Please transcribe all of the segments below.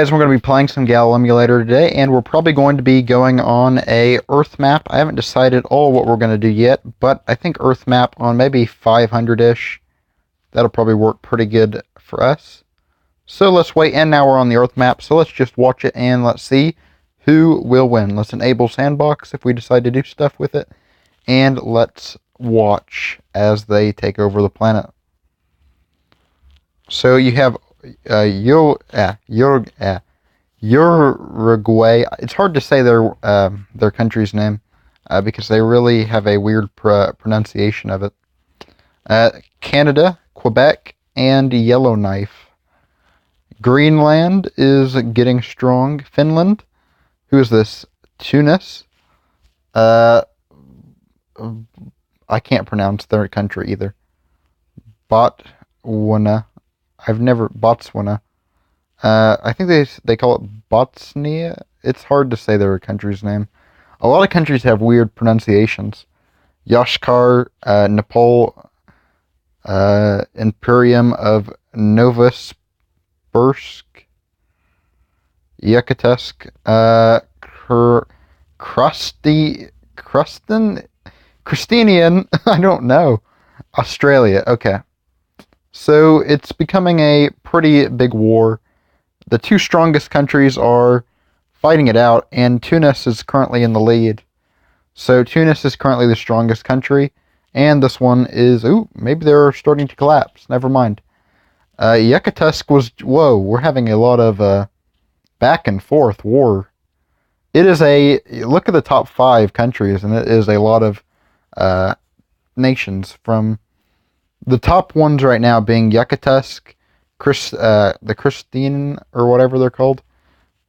Guys, we're going to be playing some Galimulator today, and we're probably going to be going on a Earth map. I haven't decided all what we're going to do yet, but I think Earth map on maybe 500-ish. That'll probably work pretty good for us. So let's wait, and now we're on the Earth map, so let's just watch it and let's see who will win. Let's enable sandbox if we decide to do stuff with it, and let's watch as they take over the planet. So you have Uruguay. It's hard to say their country's name because they really have a weird pronunciation of it. Canada, Quebec, and Yellowknife. Greenland is getting strong. Finland. Who is this? Tunis. I can't pronounce their country either. Botswana. Botswana. I think they call it Bosnia. It's hard to say their country's name. A lot of countries have weird pronunciations. Yashkar, Nepal, Imperium of Novosibirsk, Yakutsk, Christinian, I don't know. Australia, okay. So it's becoming a pretty big war. The two strongest countries are fighting it out, and Tunis is currently in the lead. So Tunis is currently the strongest country, and this one is, maybe they're starting to collapse. Never mind. Yakutsk was, whoa, we're having a lot of back and forth war. It is look at the top 5 countries, and it is a lot of nations from the top ones right now being Yakutsk, the Christine, or whatever they're called,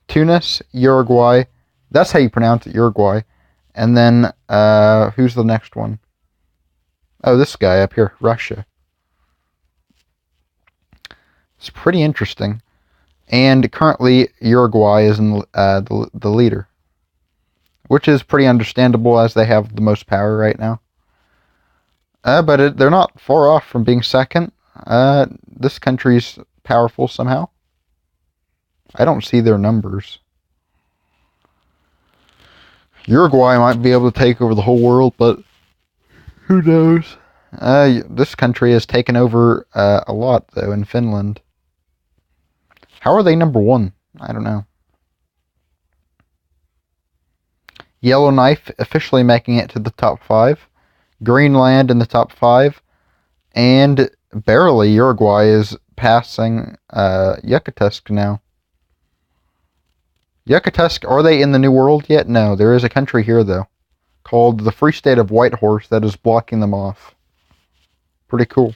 Tunis, Uruguay. That's how you pronounce it, Uruguay. And then, who's the next one? Oh, this guy up here, Russia. It's pretty interesting. And currently, Uruguay is in the leader, which is pretty understandable as they have the most power right now. But they're not far off from being second. This country's powerful somehow. I don't see their numbers. Uruguay might be able to take over the whole world, but who knows? This country has taken over a lot, though, in Finland. How are they number 1? I don't know. Yellowknife officially making it to the top 5. Greenland in the top 5, and barely Uruguay is passing Yakutsk now. Yakutsk, are they in the New World yet? No, there is a country here, though, called the Free State of Whitehorse that is blocking them off. Pretty cool.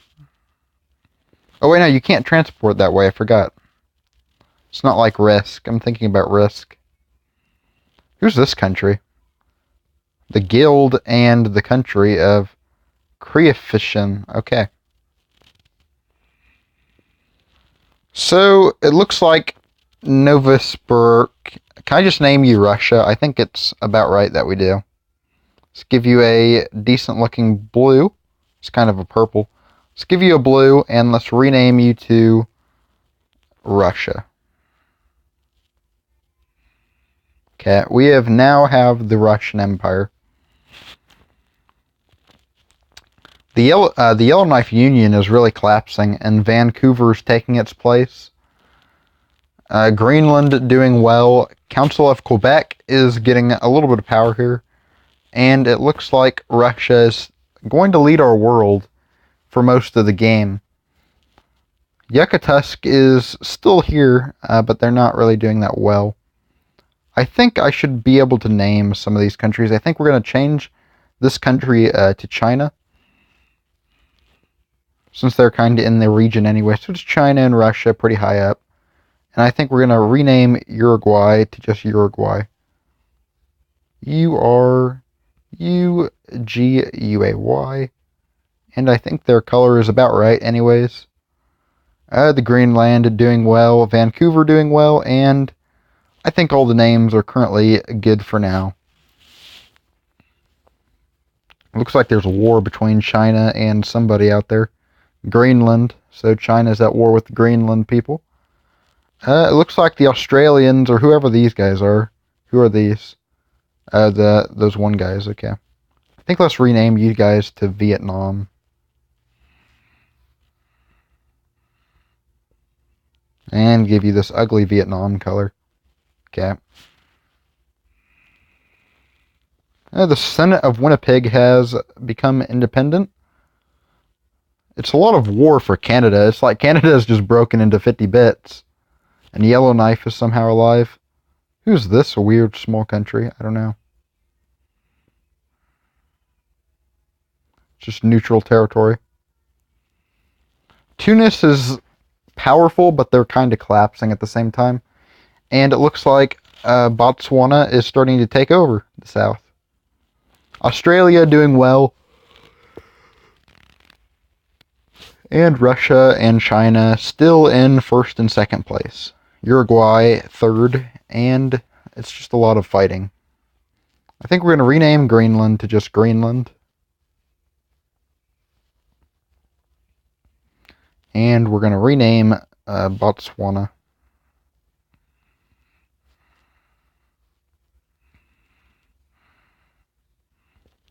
Oh, wait, no, you can't transport that way, I forgot. It's not like Risk. I'm thinking about Risk. Who's this country? The guild and the country of Creafishin. Okay. So, it looks like Novosibirsk. Can I just name you Russia? I think it's about right that we do. Let's give you a decent looking blue. It's kind of a purple. Let's give you a blue, and let's rename you to Russia. Okay, we now have the Russian Empire. The Yellowknife Union is really collapsing, and Vancouver's taking its place. Greenland doing well. Council of Quebec is getting a little bit of power here. And it looks like Russia is going to lead our world for most of the game. Yakutsk is still here, but they're not really doing that well. I think I should be able to name some of these countries. I think we're going to change this country to China, since they're kind of in the region anyway. So it's China and Russia pretty high up. And I think we're going to rename Uruguay to just Uruguay. Uruguay. And I think their color is about right anyways. The Greenland doing well, Vancouver doing well, and I think all the names are currently good for now. Looks like there's a war between China and somebody out there. Greenland. So China's at war with the Greenland people. It looks like the Australians, or whoever these guys are. Who are these? Those one guys, okay. I think let's rename you guys to Vietnam. And give you this ugly Vietnam color. Okay. The Senate of Winnipeg has become independent. It's a lot of war for Canada. It's like Canada is just broken into 50 bits. And Yellowknife is somehow alive. Who's this? A weird small country? I don't know. Just neutral territory. Tunis is powerful, but they're kind of collapsing at the same time. And it looks like Botswana is starting to take over the south. Australia doing well. And Russia and China still in first and second place. Uruguay third, and it's just a lot of fighting. I think we're going to rename Greenland to just Greenland. And we're going to rename Botswana.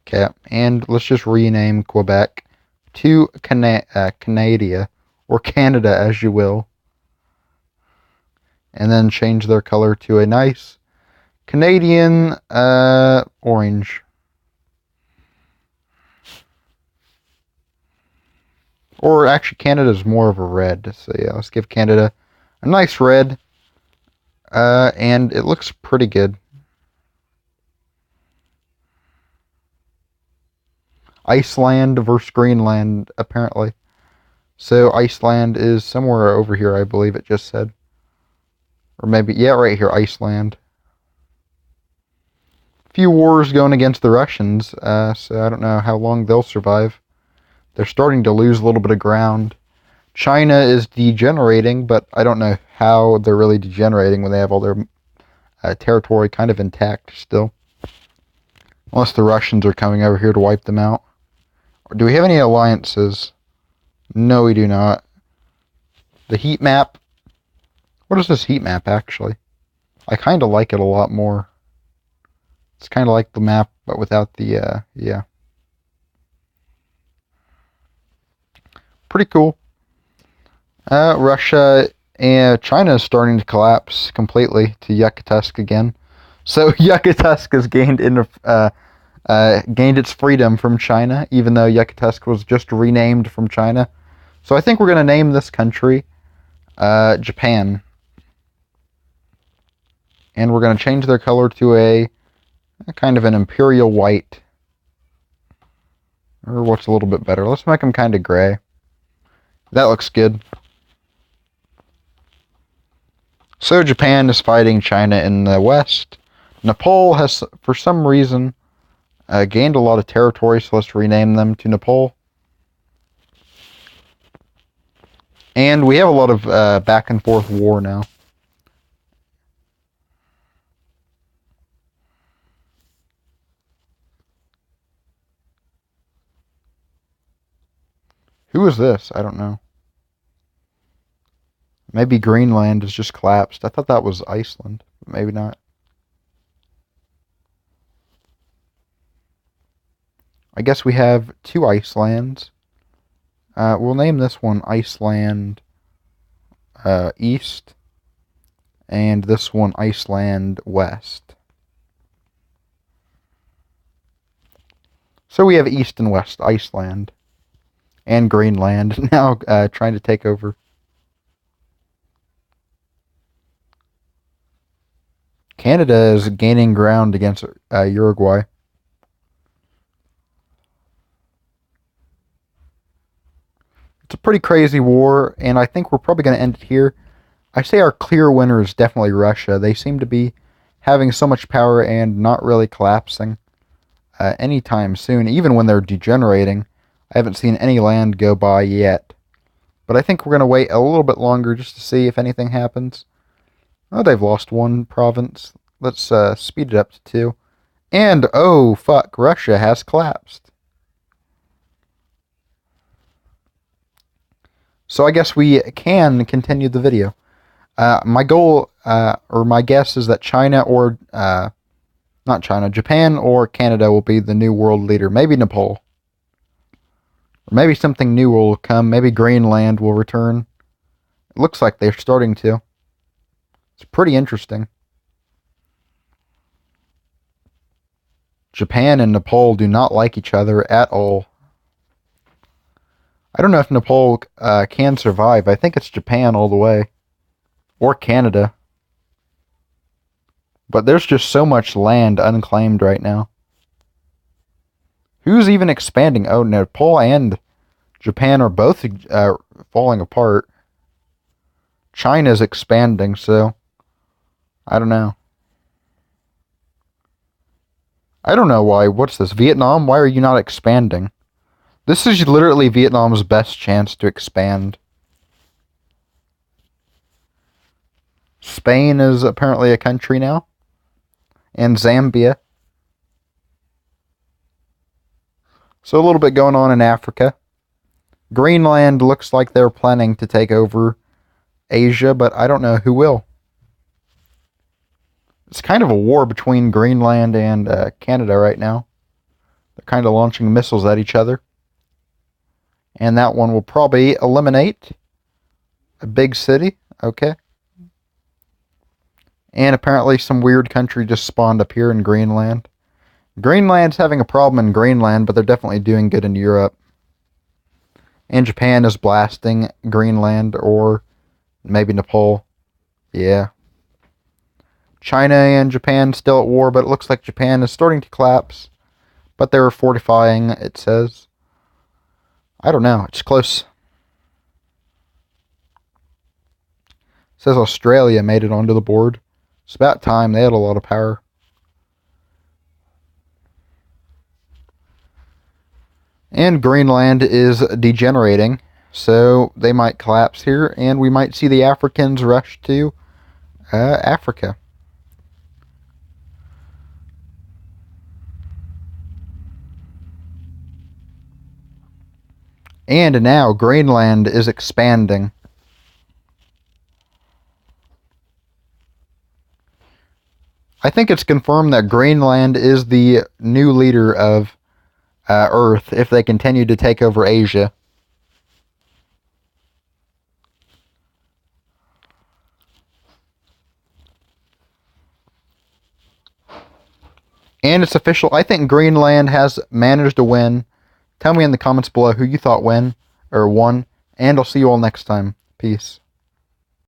Okay, and let's just rename Quebec to Canada, or Canada as you will. And then change their color to a nice Canadian orange. Or actually, Canada's more of a red. So yeah, let's give Canada a nice red. And it looks pretty good. Iceland versus Greenland, apparently. So Iceland is somewhere over here, I believe it just said. Or maybe, yeah, right here, Iceland. Few wars going against the Russians, so I don't know how long they'll survive. They're starting to lose a little bit of ground. China is degenerating, but I don't know how they're really degenerating when they have all their territory kind of intact still. Unless the Russians are coming over here to wipe them out. Or do we have any alliances? No, we do not. The heat map. What is this heat map, actually? I kind of like it a lot more. It's kind of like the map, but without the, yeah. Pretty cool. Russia and China is starting to collapse completely to Yakutsk again. So Yakutsk has gained its freedom from China, even though Yakutsk was just renamed from China. So I think we're going to name this country Japan. And we're going to change their color to a kind of an imperial white. Or what's a little bit better? Let's make them kind of gray. That looks good. So Japan is fighting China in the west. Nepal has, for some reason, gained a lot of territory, so let's rename them to Nepal. And we have a lot of back and forth war now. Who is this? I don't know. Maybe Greenland has just collapsed. I thought that was Iceland, but maybe not. I guess we have two Icelands. We'll name this one Iceland East, and this one Iceland West. So we have East and West Iceland, and Greenland now trying to take over. Canada is gaining ground against Uruguay. It's a pretty crazy war, and I think we're probably going to end it here. I say our clear winner is definitely Russia. They seem to be having so much power and not really collapsing anytime soon, even when they're degenerating. I haven't seen any land go by yet. But I think we're going to wait a little bit longer just to see if anything happens. Oh, they've lost one province. Let's speed it up to 2. And, oh, fuck, Russia has collapsed. So I guess we can continue the video. My goal, or my guess, is that China or not China, Japan or Canada will be the new world leader. Maybe Nepal. Or maybe something new will come. Maybe Greenland will return. It looks like they're starting to. It's pretty interesting. Japan and Nepal do not like each other at all. I don't know if Nepal can survive. I think it's Japan all the way. Or Canada. But there's just so much land unclaimed right now. Who's even expanding? Oh, Nepal and Japan are both falling apart. China's expanding, so I don't know. I don't know why. What's this? Vietnam? Why are you not expanding? This is literally Vietnam's best chance to expand. Spain is apparently a country now. And Zambia. So a little bit going on in Africa. Greenland looks like they're planning to take over Asia, but I don't know who will. It's kind of a war between Greenland and Canada right now. They're kind of launching missiles at each other. And that one will probably eliminate a big city. Okay. And apparently some weird country just spawned up here in Greenland. Greenland's having a problem in Greenland, but they're definitely doing good in Europe. And Japan is blasting Greenland, or maybe Nepal. Yeah. China and Japan still at war, but it looks like Japan is starting to collapse. But they're fortifying, it says. I don't know. It's close. It says Australia made it onto the board. It's about time. They had a lot of power. And Greenland is degenerating, so they might collapse here, and we might see the Africans rush to Africa. And now Greenland is expanding. I think it's confirmed that Greenland is the new leader of Earth if they continue to take over Asia. And it's official. I think Greenland has managed to win. Tell me in the comments below who you thought won, and I'll see you all next time. Peace.